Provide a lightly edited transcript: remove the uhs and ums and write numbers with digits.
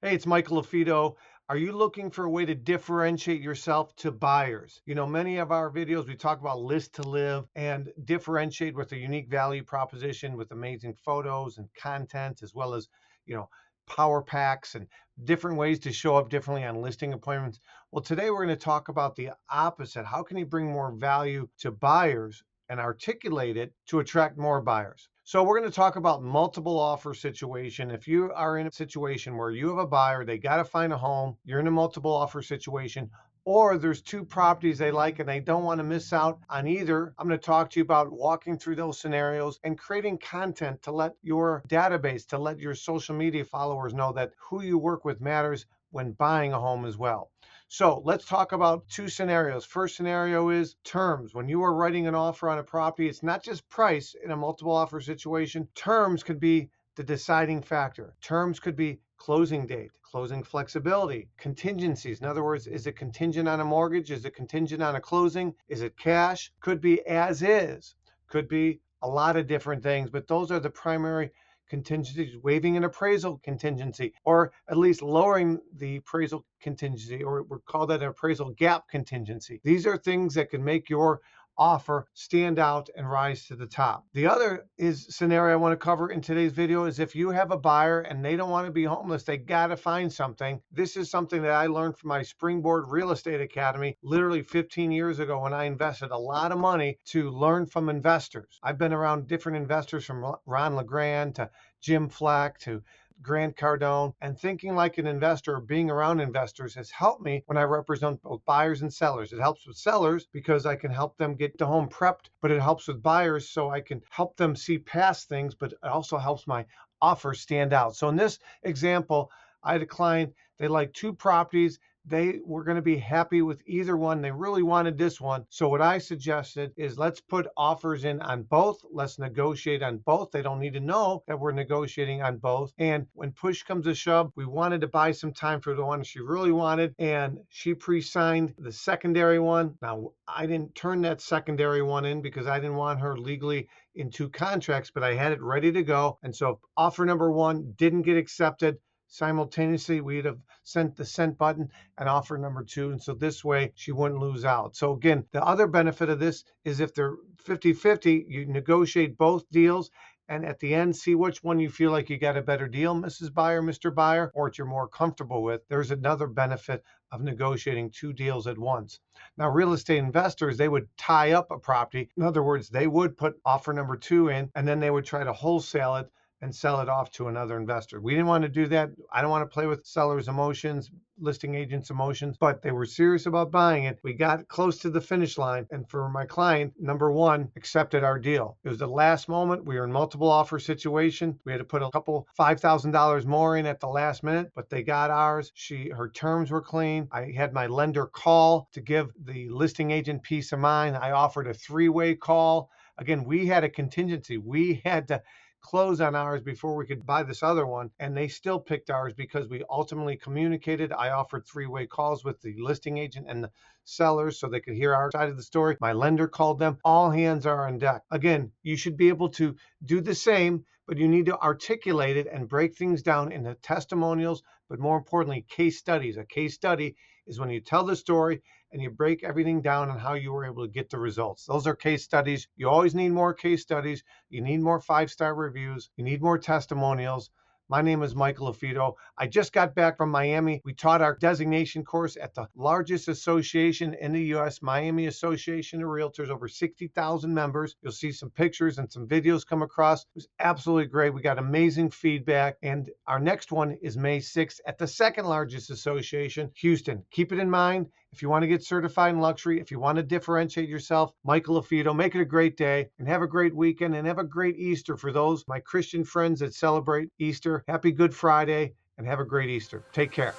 Hey, it's Michael LaFido. Are you looking for a way to differentiate yourself to buyers? You know, many of our videos, we talk about list to live and differentiate with a unique value proposition with amazing photos and content, as well as, you know, power packs and different ways to show up differently on listing appointments. Well, today we're going to talk about the opposite. How can you bring more value to buyers and articulate it to attract more buyers? So we're going to talk about multiple offer situation. If you are in a situation where you have a buyer, they got to find a home, you're in a multiple offer situation, or there's two properties they like and they don't want to miss out on either, I'm going to talk to you about walking through those scenarios and creating content to let your database, to let your social media followers know that who you work with matters when buying a home as well. So let's talk about two scenarios. First scenario is terms. When you are writing an offer on a property, it's not just price in a multiple offer situation. Terms could be the deciding factor. Terms could be closing date, closing flexibility, contingencies. In other words, is it contingent on a mortgage? Is it contingent on a closing? Is it cash? Could be as is. Could be a lot of different things, but those are the primary contingencies. Waiving an appraisal contingency, or at least lowering the appraisal contingency, or we call that an appraisal gap contingency. These are things that can make your offer stand out and rise to the top. The other scenario I want to cover in today's video is if you have a buyer and they don't want to be homeless, they got to find something. This is something that I learned from my Springboard Real Estate Academy literally 15 years ago when I invested a lot of money to learn from investors. I've been around different investors from Ron LeGrand to Jim Flack to Grant Cardone, and thinking like an investor or being around investors has helped me when I represent both buyers and sellers. It helps with sellers because I can help them get the home prepped, but it helps with buyers so I can help them see past things, but it also helps my offer stand out. So in this example, I had a client, they liked two properties. They were going to be happy with either one. They really wanted this one. So what I suggested is let's put offers in on both. Let's negotiate on both. They don't need to know that we're negotiating on both. And when push comes to shove, we wanted to buy some time for the one she really wanted. And she pre-signed the secondary one. Now, I didn't turn that secondary one in because I didn't want her legally in two contracts, but I had it ready to go. And so if offer number one didn't get accepted, simultaneously we'd have sent the sent button and offer number two, and so this way she wouldn't lose out. So again, the other benefit of this is if they're 50-50, you negotiate both deals, and at the end see which one you feel like you got a better deal, Mrs. Buyer, Mr. Buyer, or what you're more comfortable with. There's another benefit of negotiating two deals at once. Now, real estate investors, they would tie up a property. In other words, they would put offer number two in, and then they would try to wholesale it and sell it off to another investor. We didn't want to do that. I don't want to play with sellers' emotions, listing agents' emotions, but they were serious about buying it. We got close to the finish line, and for my client, number one, accepted our deal. It was the last moment. We were in multiple offer situation. We had to put a couple $5,000 more in at the last minute, but they got ours. Her terms were clean. I had my lender call to give the listing agent peace of mind. I offered a three-way call. Again, we had a contingency. We had to close on ours before we could buy this other one, and they still picked ours because we ultimately communicated. I offered three-way calls with the listing agent and the sellers so they could hear our side of the story. My lender called them. All hands are on deck. Again, you should be able to do the same, but you need to articulate it and break things down into testimonials, but more importantly, case studies. A case study is when you tell the story and you break everything down on how you were able to get the results. Those are case studies. You always need more case studies. You need more 5-star reviews. You need more testimonials. My name is Michael LaFido. I just got back from Miami. We taught our designation course at the largest association in the U.S., Miami Association of Realtors, over 60,000 members. You'll see some pictures and some videos come across. It was absolutely great. We got amazing feedback. And our next one is May 6th at the second largest association, Houston. Keep it in mind. If you want to get certified in luxury, if you want to differentiate yourself, Michael LaFido, make it a great day and have a great weekend and have a great Easter for those, my Christian friends that celebrate Easter. Happy Good Friday and have a great Easter. Take care.